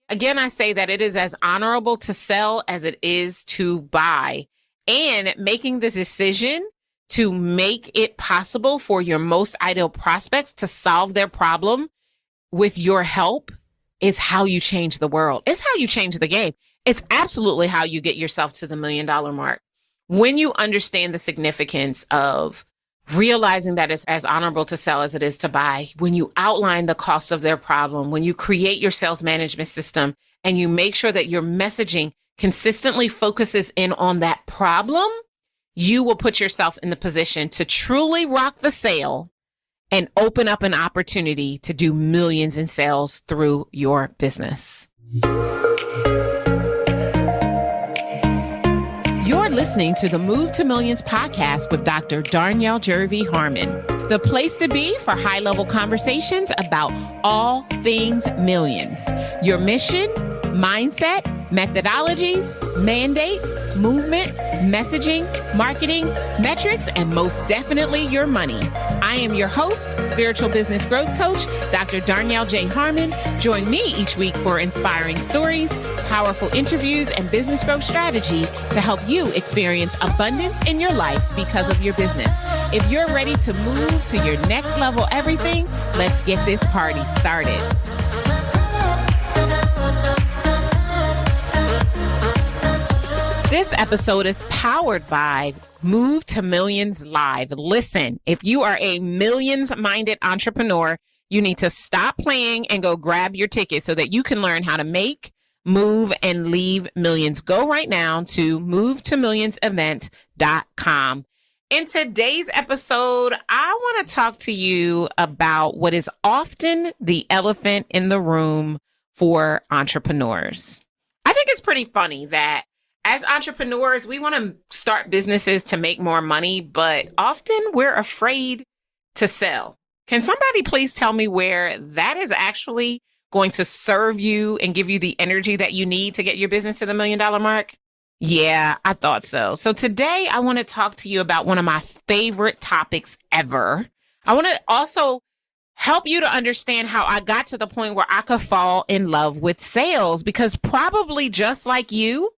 Again, I say that it is as honorable to sell as it is to buy, and making the decision to make it possible for your most ideal prospects to solve their problem with your help is how you change the world. It's how you change the game. It's absolutely how you get yourself to the $1 million mark. When you understand the significance of realizing that it's as honorable to sell as it is to buy, when you outline the cost of their problem, when you create your sales management system and you make sure that your messaging consistently focuses in on that problem, you will put yourself in the position to truly rock the sale and open up an opportunity to do millions in sales through your business. You're listening to the Move to Millions podcast with Dr. Darnyelle Jervey Harmon, the place to be for high-level conversations about all things millions. Your mission, mindset, methodologies, mandate, movement, messaging, marketing, metrics, and most definitely your money. I am your host, spiritual business growth coach, Dr. Darnyelle J. Harmon. Join me each week for inspiring stories, powerful interviews, and business growth strategy to help you experience abundance in your life because of your business. If you're ready to move to your next level everything, let's get this party started. This episode is powered by Move to Millions Live. Listen, if you are a millions-minded entrepreneur, you need to stop playing and go grab your ticket so that you can learn how to make, move, and leave millions. Go right now to movetomillionsevent.com. In today's episode, I want to talk to you about what is often the elephant in the room for entrepreneurs. I think it's pretty funny that as entrepreneurs, we want to start businesses to make more money, but often we're afraid to sell. Can somebody please tell me where that is actually going to serve you and give you the energy that you need to get your business to the $1 million mark? Yeah, I thought so. So today I want to talk to you about one of my favorite topics ever. I want to also help you to understand how I got to the point where I could fall in love with sales, because probably just like you,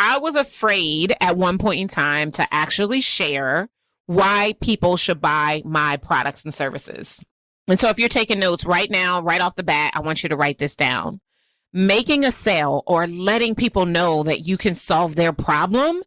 I was afraid at one point in time to actually share why people should buy my products and services. And so if you're taking notes right now, right off the bat, I want you to write this down. Making a sale or letting people know that you can solve their problem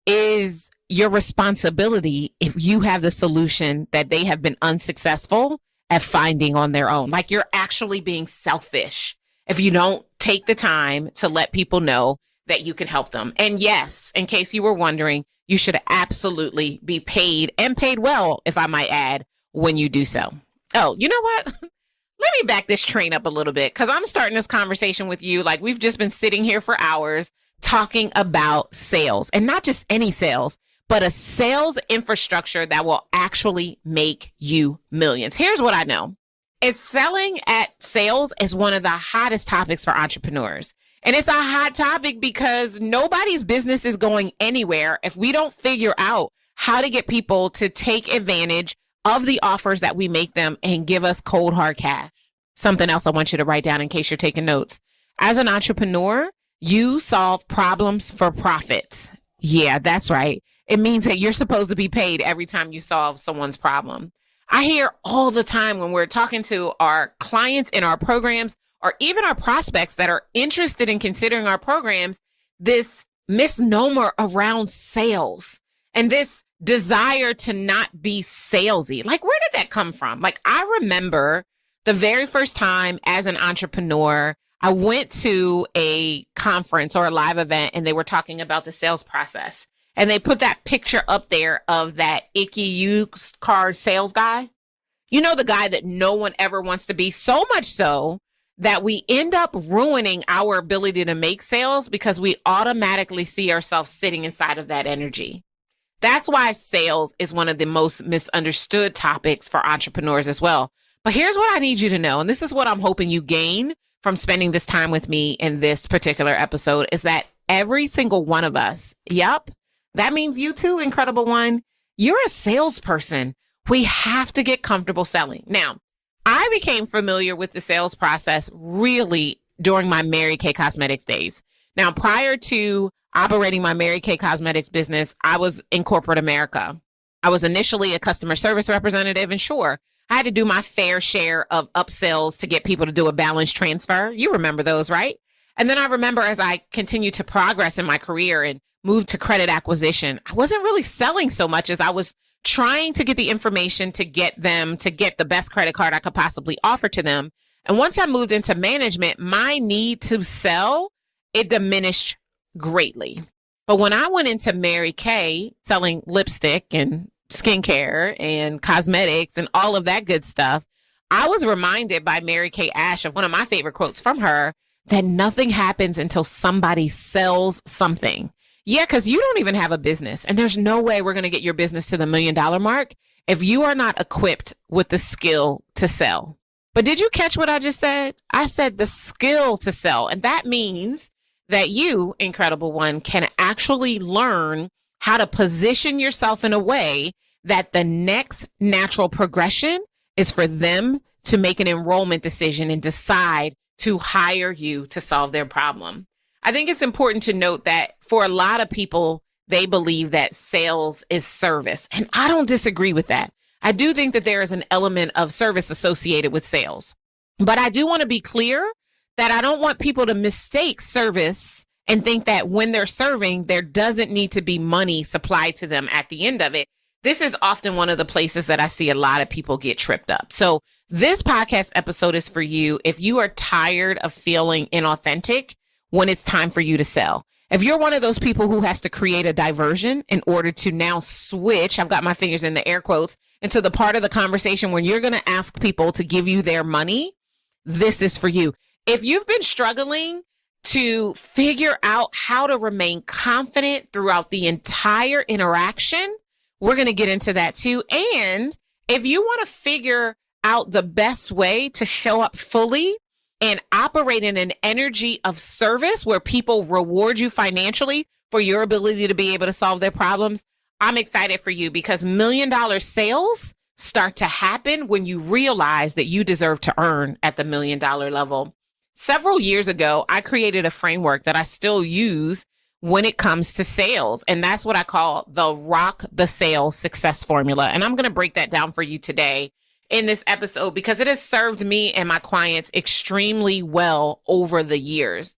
is your responsibility if you have the solution that they have been unsuccessful at finding on their own. Like, you're actually being selfish if you don't take the time to let people know that you can help them. And yes, in case you were wondering, you should absolutely be paid, and paid well, if I might add, when you do so. Oh, you know what? Let me back this train up a little bit, because I'm starting this conversation with you like we've just been sitting here for hours talking about sales, and not just any sales, but a sales infrastructure that will actually make you millions. Here's what I know. Excelling at sales is one of the hottest topics for entrepreneurs. And it's a hot topic because nobody's business is going anywhere if we don't figure out how to get people to take advantage of the offers that we make them and give us cold, hard cash. Something else I want you to write down in case you're taking notes. As an entrepreneur, you solve problems for profit. Yeah, that's right. It means that you're supposed to be paid every time you solve someone's problem. I hear all the time when we're talking to our clients in our programs, or even our prospects that are interested in considering our programs, this misnomer around sales and this desire to not be salesy. Like, where did that come from? Like, I remember the very first time as an entrepreneur, I went to a conference or a live event and they were talking about the sales process. And they put that picture up there of that icky used car sales guy. You know, the guy that no one ever wants to be, so much so that we end up ruining our ability to make sales because we automatically see ourselves sitting inside of that energy. That's why sales is one of the most misunderstood topics for entrepreneurs as well. But here's what I need you to know, and this is what I'm hoping you gain from spending this time with me in this particular episode, is that every single one of us, yep, that means you too, incredible one, you're a salesperson. We have to get comfortable selling. Now, I became familiar with the sales process really during my Mary Kay Cosmetics days. Now, prior to operating my Mary Kay Cosmetics business, I was in corporate America. I was initially a customer service representative, and sure, I had to do my fair share of upsells to get people to do a balance transfer. You remember those, right? And then I remember as I continued to progress in my career and moved to credit acquisition, I wasn't really selling so much as I was trying to get the information to get them to get the best credit card I could possibly offer to them. And once I moved into management, my need to sell, it diminished greatly. But when I went into Mary Kay selling lipstick and skincare and cosmetics and all of that good stuff, I was reminded by Mary Kay Ash of one of my favorite quotes from her, that nothing happens until somebody sells something. Yeah, because you don't even have a business, and there's no way we're going to get your business to the $1 million mark if you are not equipped with the skill to sell. But did you catch what I just said? I said the skill to sell, and that means that you, Incredible One, can actually learn how to position yourself in a way that the next natural progression is for them to make an enrollment decision and decide to hire you to solve their problem. I think it's important to note that for a lot of people, they believe that sales is service. And I don't disagree with that. I do think that there is an element of service associated with sales. But I do want to be clear that I don't want people to mistake service and think that when they're serving, there doesn't need to be money supplied to them at the end of it. This is often one of the places that I see a lot of people get tripped up. So this podcast episode is for you if you are tired of feeling inauthentic when it's time for you to sell. If you're one of those people who has to create a diversion in order to now switch, I've got my fingers in the air quotes, into the part of the conversation when you're going to ask people to give you their money, this is for you. If you've been struggling to figure out how to remain confident throughout the entire interaction, we're going to get into that too. And if you want to figure out the best way to show up fully and operate in an energy of service where people reward you financially for your ability to be able to solve their problems, I'm excited for you because $1 million sales start to happen when you realize that you deserve to earn at the $1 million level. Several years ago, I created a framework that I still use when it comes to sales. And that's what I call the Rock the Sale Success Formula. And I'm going to break that down for you today in this episode because it has served me and my clients extremely well over the years.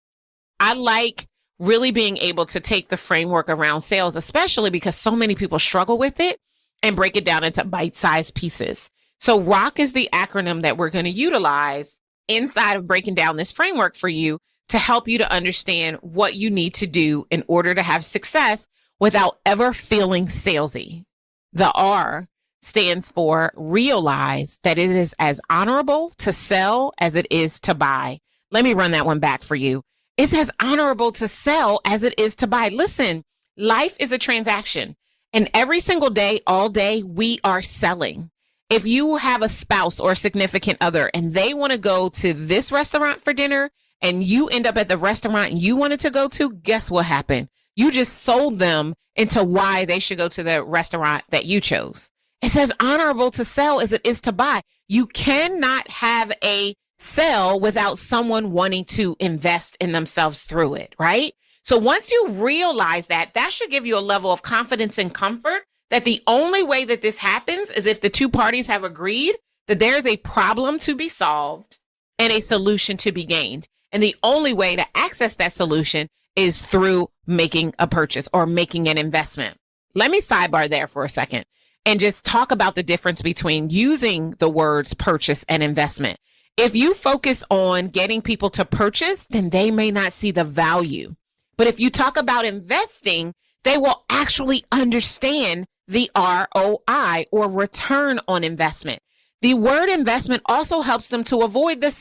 I like really being able to take the framework around sales, especially because so many people struggle with it, and break it down into bite-sized pieces. So ROCK is the acronym that we're going to utilize inside of breaking down this framework for you to help you to understand what you need to do in order to have success without ever feeling salesy. The R stands for realize that it is as honorable to sell as it is to buy. Let me run that one back for you. It's as honorable to sell as it is to buy. Listen, life is a transaction, and every single day, all day, we are selling. If you have a spouse or a significant other and they want to go to this restaurant for dinner and you end up at the restaurant you wanted to go to, guess what happened? You just sold them into why they should go to the restaurant that you chose. It's as honorable to sell as it is to buy. You cannot have a sell without someone wanting to invest in themselves through it, right? So once you realize that, that should give you a level of confidence and comfort that the only way that this happens is if the two parties have agreed that there's a problem to be solved and a solution to be gained. And the only way to access that solution is through making a purchase or making an investment. Let me sidebar there for a second and just talk about the difference between using the words purchase and investment. If you focus on getting people to purchase, then they may not see the value. But if you talk about investing, they will actually understand the ROI or return on investment. The word investment also helps them to avoid the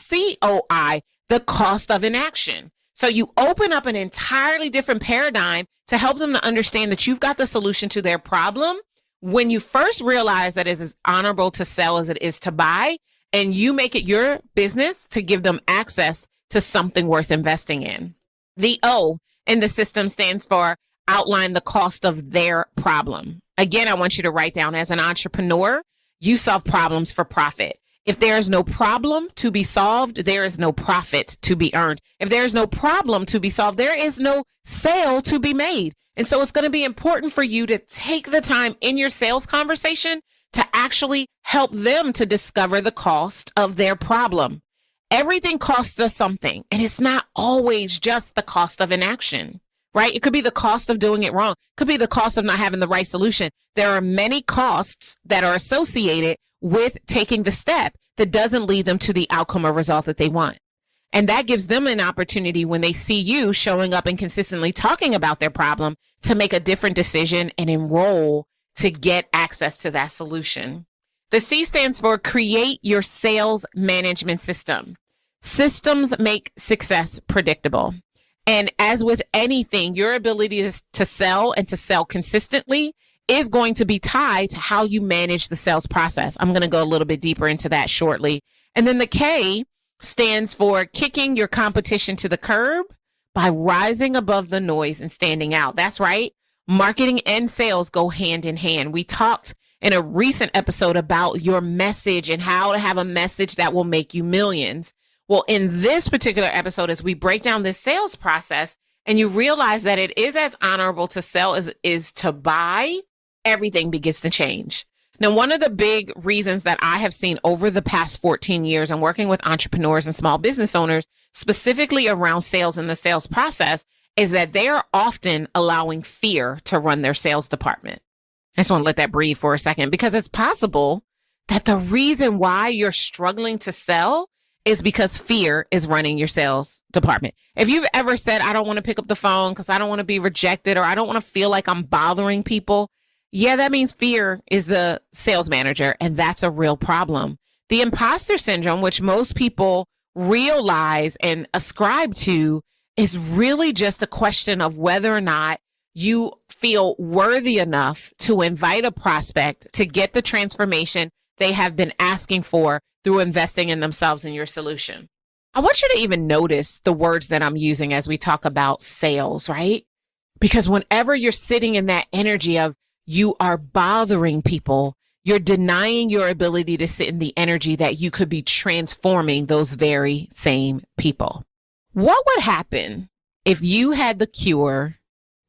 COI, the cost of inaction. So you open up an entirely different paradigm to help them to understand that you've got the solution to their problem. When you first realize that it is as honorable to sell as it is to buy, and you make it your business to give them access to something worth investing in. The O in the system stands for outline the cost of their problem. Again, I want you to write down, as an entrepreneur, you solve problems for profit. If there is no problem to be solved, there is no profit to be earned. If there is no problem to be solved, there is no sale to be made. And so it's going to be important for you to take the time in your sales conversation to actually help them to discover the cost of their problem. Everything costs us something, and it's not always just the cost of inaction, right? It could be the cost of doing it wrong. It could be the cost of not having the right solution. There are many costs that are associated with taking the step that doesn't lead them to the outcome or result that they want. And that gives them an opportunity when they see you showing up and consistently talking about their problem to make a different decision and enroll to get access to that solution. The C stands for create your sales management system. Systems make success predictable. And as with anything, your ability to sell and to sell consistently is going to be tied to how you manage the sales process. I'm going to go a little bit deeper into that shortly. And then the K stands for kicking your competition to the curb by rising above the noise and standing out. That's right. Marketing and sales go hand in hand. We talked in a recent episode about your message and how to have a message that will make you millions. Well, in this particular episode, as we break down this sales process and you realize that it is as honorable to sell as it is to buy, everything begins to change. Now, one of the big reasons that I have seen over the past 14 years and working with entrepreneurs and small business owners, specifically around sales and the sales process, is that they are often allowing fear to run their sales department. I just want to let that breathe for a second, because it's possible that the reason why you're struggling to sell is because fear is running your sales department. If you've ever said, I don't want to pick up the phone because I don't want to be rejected, or I don't want to feel like I'm bothering people, yeah, that means fear is the sales manager, and that's a real problem. The imposter syndrome, which most people realize and ascribe to, is really just a question of whether or not you feel worthy enough to invite a prospect to get the transformation they have been asking for through investing in themselves and your solution. I want you to even notice the words that I'm using as we talk about sales, right? Because whenever you're sitting in that energy of you are bothering people, you're denying your ability to sit in the energy that you could be transforming those very same people. What would happen if you had the cure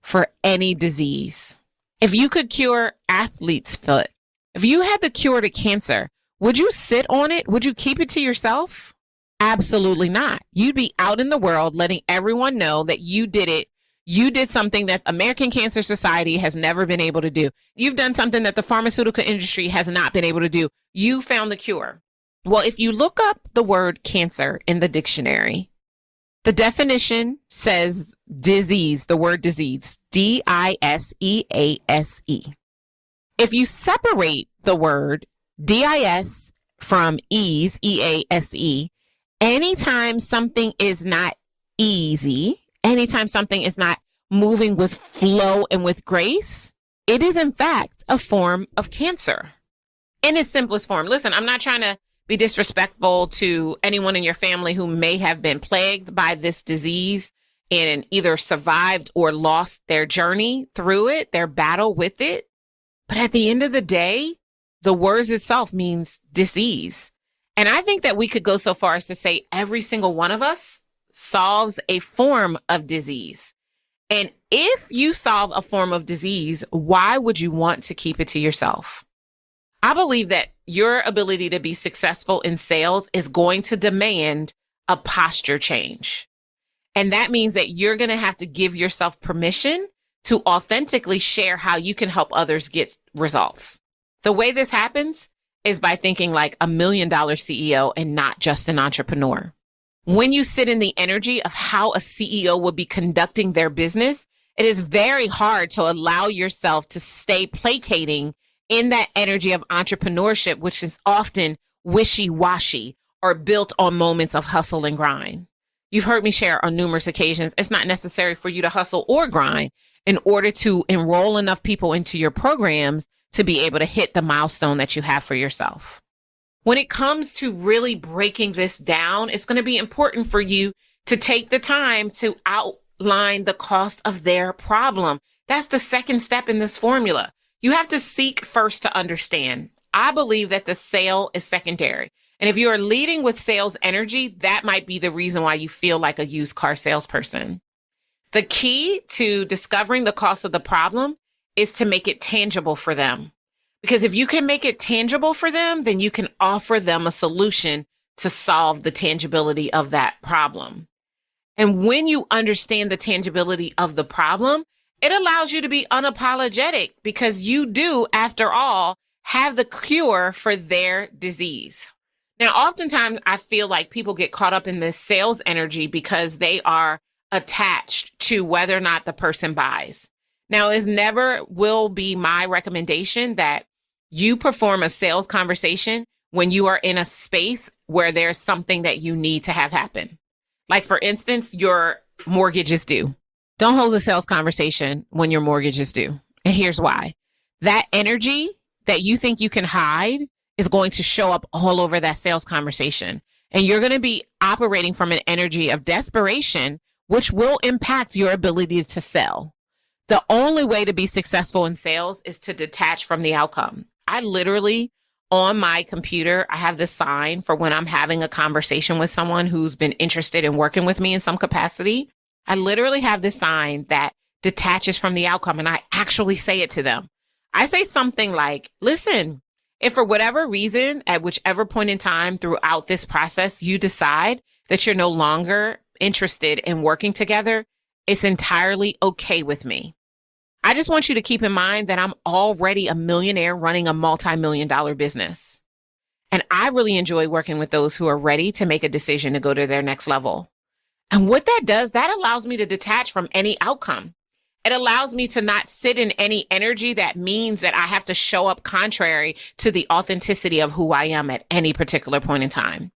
for any disease? If you could cure athlete's foot, if you had the cure to cancer, would you sit on it? Would you keep it to yourself? Absolutely not. You'd be out in the world letting everyone know that you did it. You did something that American Cancer Society has never been able to do. You've done something that the pharmaceutical industry has not been able to do. You found the cure. Well, if you look up the word cancer in the dictionary, the definition says disease, the word disease, D-I-S-E-A-S-E. If you separate the word D-I-S from ease, E-A-S-E, anytime something is not easy, anytime something is not moving with flow and with grace, it is in fact a form of cancer in its simplest form. Listen, I'm not trying to be disrespectful to anyone in your family who may have been plagued by this disease and either survived or lost their journey through it, their battle with it. But at the end of the day, the words itself means disease. And I think that we could go so far as to say every single one of us solves a form of disease. And if you solve a form of disease, why would you want to keep it to yourself? I believe that your ability to be successful in sales is going to demand a posture change. And that means that you're going to have to give yourself permission to authentically share how you can help others get results. The way this happens is by thinking like $1 million CEO and not just an entrepreneur. When you sit in the energy of how a CEO would be conducting their business, it is very hard to allow yourself to stay placating in that energy of entrepreneurship, which is often wishy-washy or built on moments of hustle and grind. You've heard me share on numerous occasions, it's not necessary for you to hustle or grind in order to enroll enough people into your programs to be able to hit the milestone that you have for yourself. When it comes to really breaking this down, it's going to be important for you to take the time to outline the cost of their problem. That's the second step in this formula. You have to seek first to understand. I believe that the sale is secondary. And if you are leading with sales energy, that might be the reason why you feel like a used car salesperson. The key to discovering the cost of the problem is to make it tangible for them. Because if you can make it tangible for them, then you can offer them a solution to solve the tangibility of that problem. And when you understand the tangibility of the problem, it allows you to be unapologetic because you do, after all, have the cure for their disease. Now, oftentimes I feel like people get caught up in this sales energy because they are attached to whether or not the person buys. Now, it never will be my recommendation that you perform a sales conversation when you are in a space where there's something that you need to have happen. Like, for instance, your mortgage is due. Don't hold a sales conversation when your mortgage is due. And here's why. That energy that you think you can hide is going to show up all over that sales conversation. And you're going to be operating from an energy of desperation, which will impact your ability to sell. The only way to be successful in sales is to detach from the outcome. I literally, on my computer, I have this sign for when I'm having a conversation with someone who's been interested in working with me in some capacity. I literally have this sign that detaches from the outcome, and I actually say it to them. I say something like, listen, if for whatever reason, at whichever point in time throughout this process, you decide that you're no longer interested in working together, it's entirely okay with me. I just want you to keep in mind that I'm already a millionaire running a multi-million-dollar business. And I really enjoy working with those who are ready to make a decision to go to their next level. And what that does, that allows me to detach from any outcome. It allows me to not sit in any energy that means that I have to show up contrary to the authenticity of who I am at any particular point in time.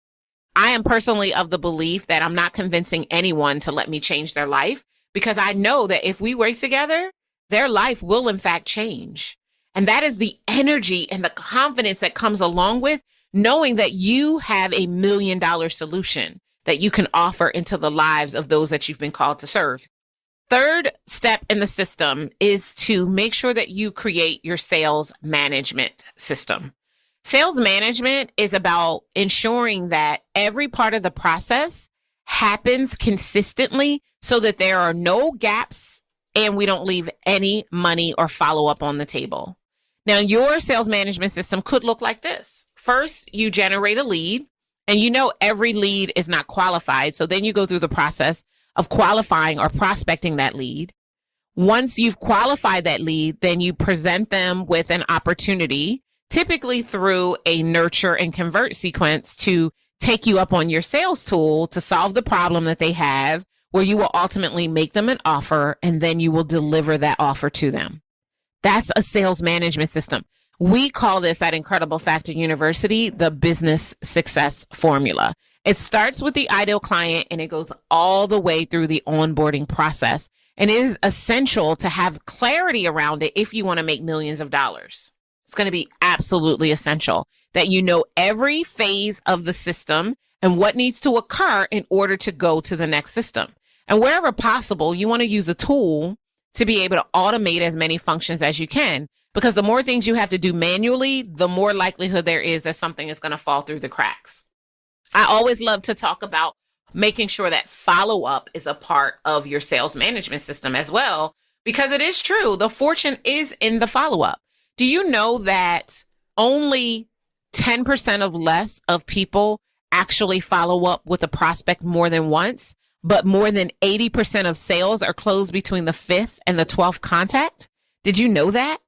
I am personally of the belief that I'm not convincing anyone to let me change their life, because I know that if we work together, their life will in fact change. And that is the energy and the confidence that comes along with knowing that you have $1 million solution that you can offer into the lives of those that you've been called to serve. Third step in the system is to make sure that you create your sales management system. Sales management is about ensuring that every part of the process happens consistently so that there are no gaps and we don't leave any money or follow up on the table. Now, your sales management system could look like this. First, you generate a lead, and you know every lead is not qualified. So then you go through the process of qualifying or prospecting that lead. Once you've qualified that lead, then you present them with an opportunity, typically through a nurture and convert sequence, to take you up on your sales tool to solve the problem that they have, where you will ultimately make them an offer, and then you will deliver that offer to them. That's a sales management system. We call this at Incredible Factor University the business success formula. It starts with the ideal client and it goes all the way through the onboarding process. And it is essential to have clarity around it if you want to make millions of dollars. It's going to be absolutely essential that you know every phase of the system and what needs to occur in order to go to the next system. And wherever possible, you want to use a tool to be able to automate as many functions as you can, because the more things you have to do manually, the more likelihood there is that something is going to fall through the cracks. I always love to talk about making sure that follow-up is a part of your sales management system as well, because it is true. The fortune is in the follow-up. Do you know that only 10% of less of people actually follow up with a prospect more than once, but more than 80% of sales are closed between the 5th and the 12th contact? Did you know that?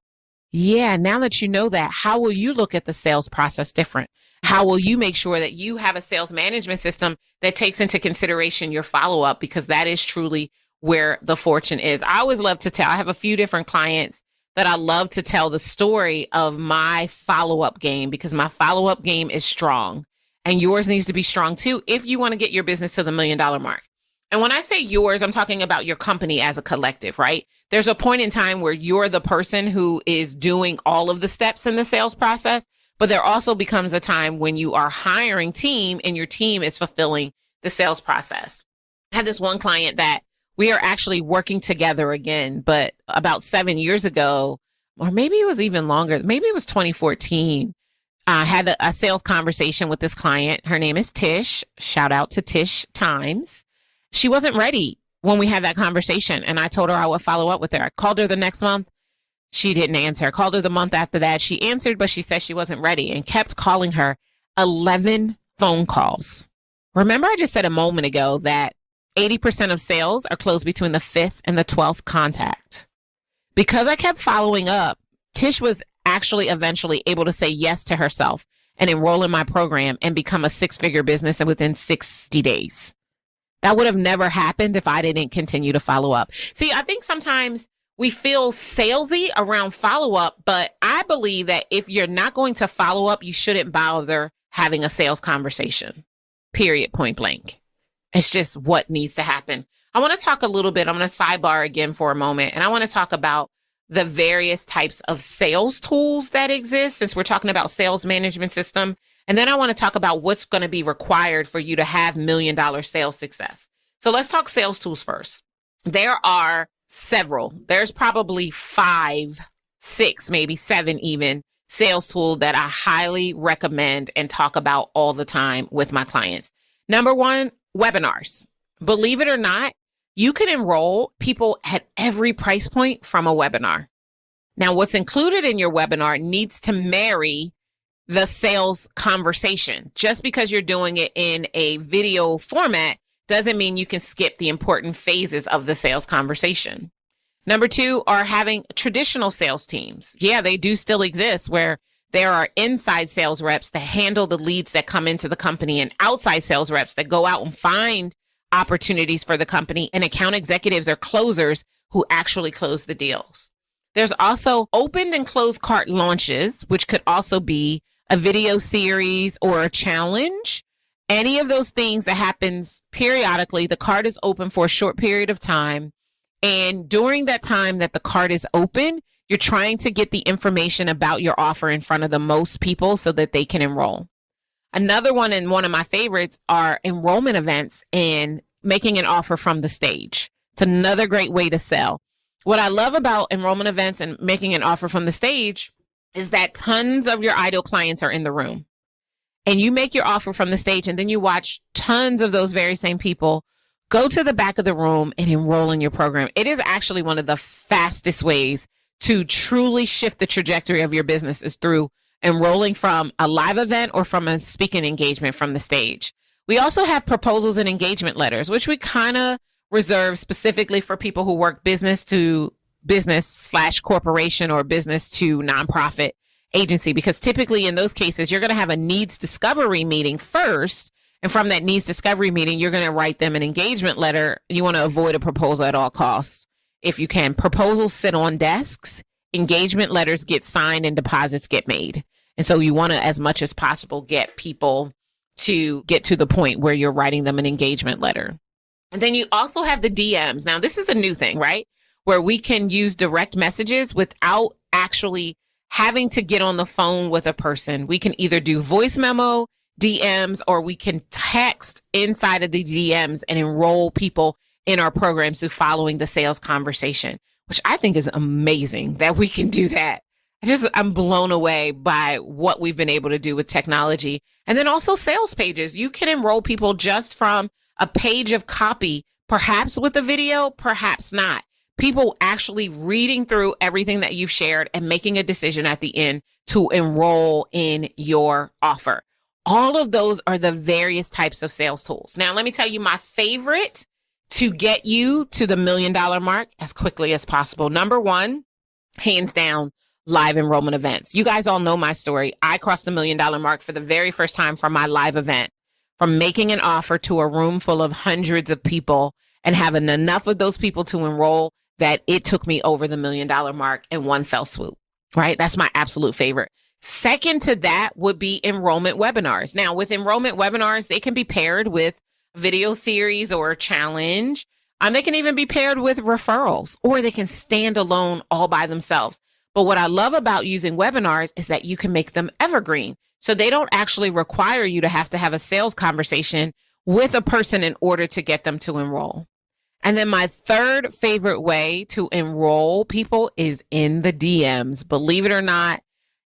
Yeah, now that you know that, how will you look at the sales process different? How will you make sure that you have a sales management system that takes into consideration your follow-up? Because that is truly where the fortune is. I always love to tell, I have a few different clients that I love to tell the story of my follow-up game, because my follow-up game is strong and yours needs to be strong too if you want to get your business to the $1 million mark. And when I say yours, I'm talking about your company as a collective, right? There's a point in time where you're the person who is doing all of the steps in the sales process, but there also becomes a time when you are hiring team and your team is fulfilling the sales process. I had this one client that we are actually working together again, but about 7 years ago, or maybe it was even longer, maybe it was 2014. I had a sales conversation with this client. Her name is Tish. Shout out to Tish Times. She wasn't ready when we had that conversation, and I told her I would follow up with her. I called her the next month. She didn't answer. I called her the month after that. She answered, but she said she wasn't ready and kept calling her 11 phone calls. Remember, I just said a moment ago that 80% of sales are closed between the 5th and the 12th contact. Because I kept following up, Tish was actually eventually able to say yes to herself and enroll in my program and become a 6-figure business within 60 days. That would have never happened if I didn't continue to follow up. See, I think sometimes we feel salesy around follow up, but I believe that if you're not going to follow up, you shouldn't bother having a sales conversation. Period, point blank. It's just what needs to happen. I want to talk a little bit. I'm going to sidebar again for a moment, and I want to talk about the various types of sales tools that exist, since we're talking about sales management system. And then I want to talk about what's going to be required for you to have $1 million sales success. So let's talk sales tools first. There are several. There's probably 5, 6, maybe 7 even sales tool that I highly recommend and talk about all the time with my clients. Number 1, webinars. Believe it or not, you can enroll people at every price point from a webinar. Now, what's included in your webinar needs to marry the sales conversation. Just because you're doing it in a video format doesn't mean you can skip the important phases of the sales conversation. Number 2 are having traditional sales teams. Yeah, they do still exist, where there are inside sales reps that handle the leads that come into the company and outside sales reps that go out and find opportunities for the company, and account executives or closers who actually close the deals. There's also opened and closed cart launches, which could also be a video series or a challenge. Any of those things that happens periodically, the cart is open for a short period of time. And during that time that the cart is open, you're trying to get the information about your offer in front of the most people so that they can enroll. Another one, and one of my favorites, are enrollment events and making an offer from the stage. It's another great way to sell. What I love about enrollment events and making an offer from the stage is that tons of your ideal clients are in the room. And you make your offer from the stage, and then you watch tons of those very same people go to the back of the room and enroll in your program. It is actually one of the fastest ways to truly shift the trajectory of your business, is through enrolling from a live event or from a speaking engagement from the stage. We also have proposals and engagement letters, which we kind of reserve specifically for people who work business to business / corporation or business to nonprofit agency, because typically in those cases, you're going to have a needs discovery meeting first. And from that needs discovery meeting, you're going to write them an engagement letter. You want to avoid a proposal at all costs. If you can, proposals sit on desks, engagement letters get signed, and deposits get made. And so you want to, as much as possible, get people to get to the point where you're writing them an engagement letter. And then you also have the DMs. Now, this is a new thing, right? Where we can use direct messages without actually having to get on the phone with a person. We can either do voice memo, DMs, or we can text inside of the DMs and enroll people in our programs through following the sales conversation, which I think is amazing that we can do that. I'm blown away by what we've been able to do with technology. And then also sales pages. You can enroll people just from a page of copy, perhaps with a video, perhaps not. People actually reading through everything that you've shared and making a decision at the end to enroll in your offer. All of those are the various types of sales tools. Now, let me tell you my favorite to get you to the $1 million mark as quickly as possible. Number 1, hands down, live enrollment events. You guys all know my story. I crossed the $1 million mark for the very first time from my live event, from making an offer to a room full of hundreds of people and having enough of those people to enroll that it took me over the $1 million mark in one fell swoop, right? That's my absolute favorite. Second to that would be enrollment webinars. Now, with enrollment webinars, they can be paired with a video series or a challenge. They can even be paired with referrals, or they can stand alone all by themselves. But what I love about using webinars is that you can make them evergreen. So they don't actually require you to have a sales conversation with a person in order to get them to enroll. And then my third favorite way to enroll people is in the DMs. Believe it or not,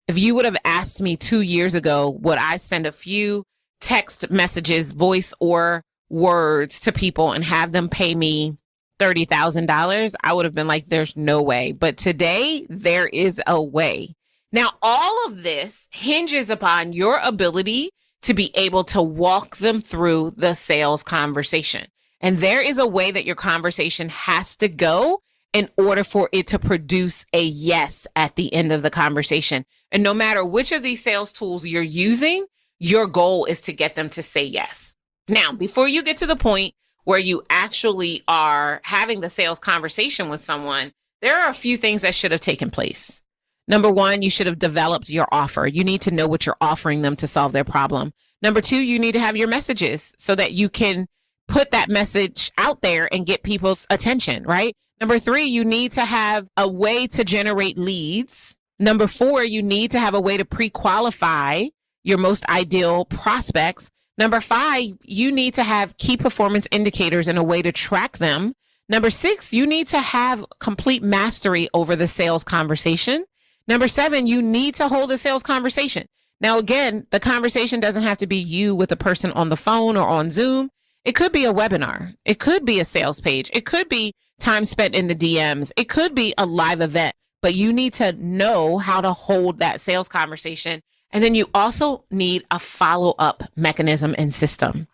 If you would have asked me 2 years ago, would I send a few text messages, voice or words to people and have them pay me $30,000, I would have been like, there's no way. But today, there is a way. Now, all of this hinges upon your ability to be able to walk them through the sales conversation. And there is a way that your conversation has to go in order for it to produce a yes at the end of the conversation. And no matter which of these sales tools you're using, your goal is to get them to say yes. Now, before you get to the point where you actually are having the sales conversation with someone, there are a few things that should have taken place. Number one, you should have developed your offer. You need to know what you're offering them to solve their problem. Number two, you need to have your messages so that you can put that message out there and get people's attention, right? Number three, you need to have a way to generate leads. Number four, you need to have a way to pre-qualify your most ideal prospects. Number five, you need to have key performance indicators and a way to track them. Number six, you need to have complete mastery over the sales conversation. Number seven, you need to hold a sales conversation. Now, again, the conversation doesn't have to be you with a person on the phone or on Zoom. It could be a webinar. It could be a sales page. It could be time spent in the DMs. It could be a live event, but you need to know how to hold that sales conversation. And then you also need a follow-up mechanism and system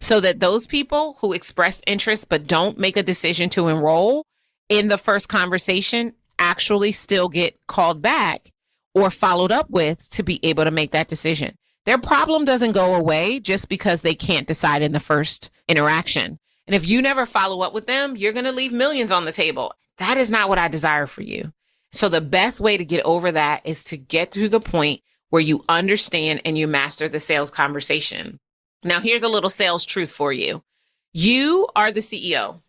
so that those people who express interest but don't make a decision to enroll in the first conversation actually still get called back or followed up with to be able to make that decision. Their problem doesn't go away just because they can't decide in the first interaction. And if you never follow up with them, you're going to leave millions on the table. That is not what I desire for you. So the best way to get over that is to get to the point where you understand and you master the sales conversation. Now, here's a little sales truth for you. You are the CEO,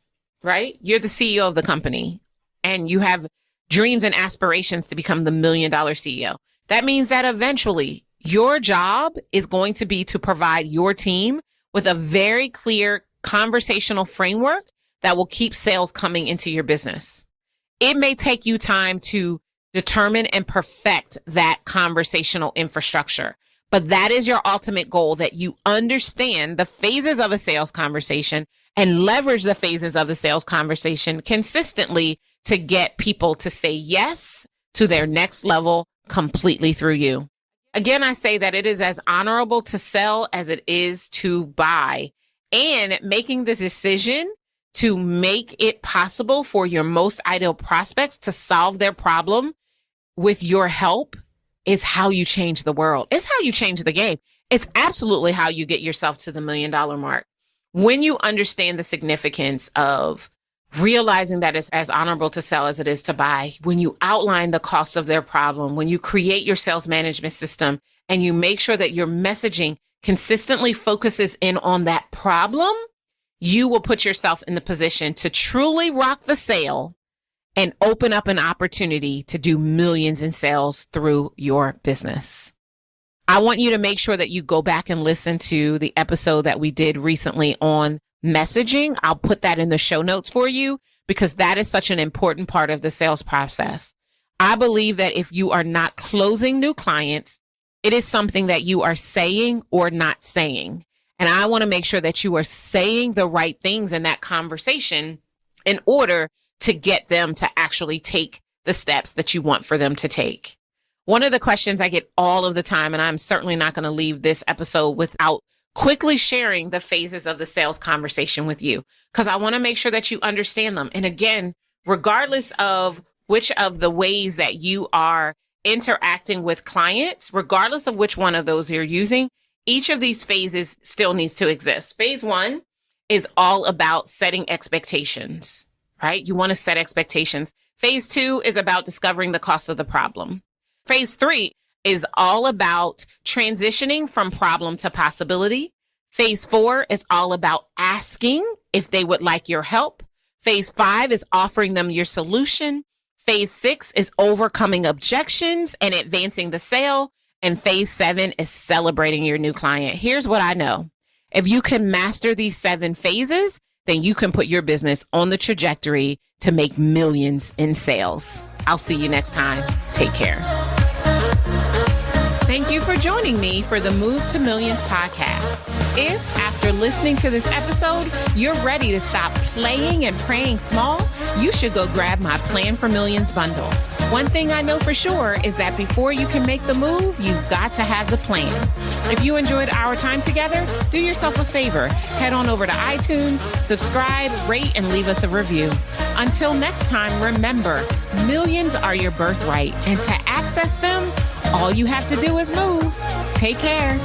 right? You're the CEO of the company, and you have dreams and aspirations to become the $1 million CEO. That means that eventually your job is going to be to provide your team with a very clear conversational framework that will keep sales coming into your business. It may take you time to determine and perfect that conversational infrastructure, but that is your ultimate goal, that you understand the phases of a sales conversation and leverage the phases of the sales conversation consistently to get people to say yes to their next level completely through you. Again, I say that it is as honorable to sell as it is to buy, and making the decision to make it possible for your most ideal prospects to solve their problem with your help is how you change the world. It's how you change the game. It's absolutely how you get yourself to the $1 million mark. When you understand the significance of realizing that it's as honorable to sell as it is to buy, when you outline the cost of their problem, when you create your sales management system and you make sure that your messaging consistently focuses in on that problem, you will put yourself in the position to truly rock the sale and open up an opportunity to do millions in sales through your business. I want you to make sure that you go back and listen to the episode that we did recently on messaging. I'll put that in the show notes for you because that is such an important part of the sales process. I believe that if you are not closing new clients, it is something that you are saying or not saying. And I want to make sure that you are saying the right things in that conversation in order to get them to actually take the steps that you want for them to take. One of the questions I get all of the time, and I'm certainly not going to leave this episode without quickly sharing the phases of the sales conversation with you, because I want to make sure that you understand them. And again, regardless of which of the ways that you are interacting with clients, regardless of which one of those you're using, each of these phases still needs to exist. Phase one is all about setting expectations, right? You want to set expectations. Phase two is about discovering the cost of the problem. Phase three is all about transitioning from problem to possibility. Phase four is all about asking if they would like your help. Phase five is offering them your solution. Phase six is overcoming objections and advancing the sale. And phase seven is celebrating your new client. Here's what I know. If you can master these 7 phases, then you can put your business on the trajectory to make millions in sales. I'll see you next time. Take care. Thank you for joining me for the Move to Millions podcast. If, after listening to this episode, you're ready to stop playing and praying small, you should go grab my Plan for Millions bundle. One thing I know for sure is that before you can make the move, you've got to have the plan. If you enjoyed our time together, do yourself a favor. Head on over to iTunes, subscribe, rate, and leave us a review. Until next time, remember, millions are your birthright, and to access them, all you have to do is move. Take care.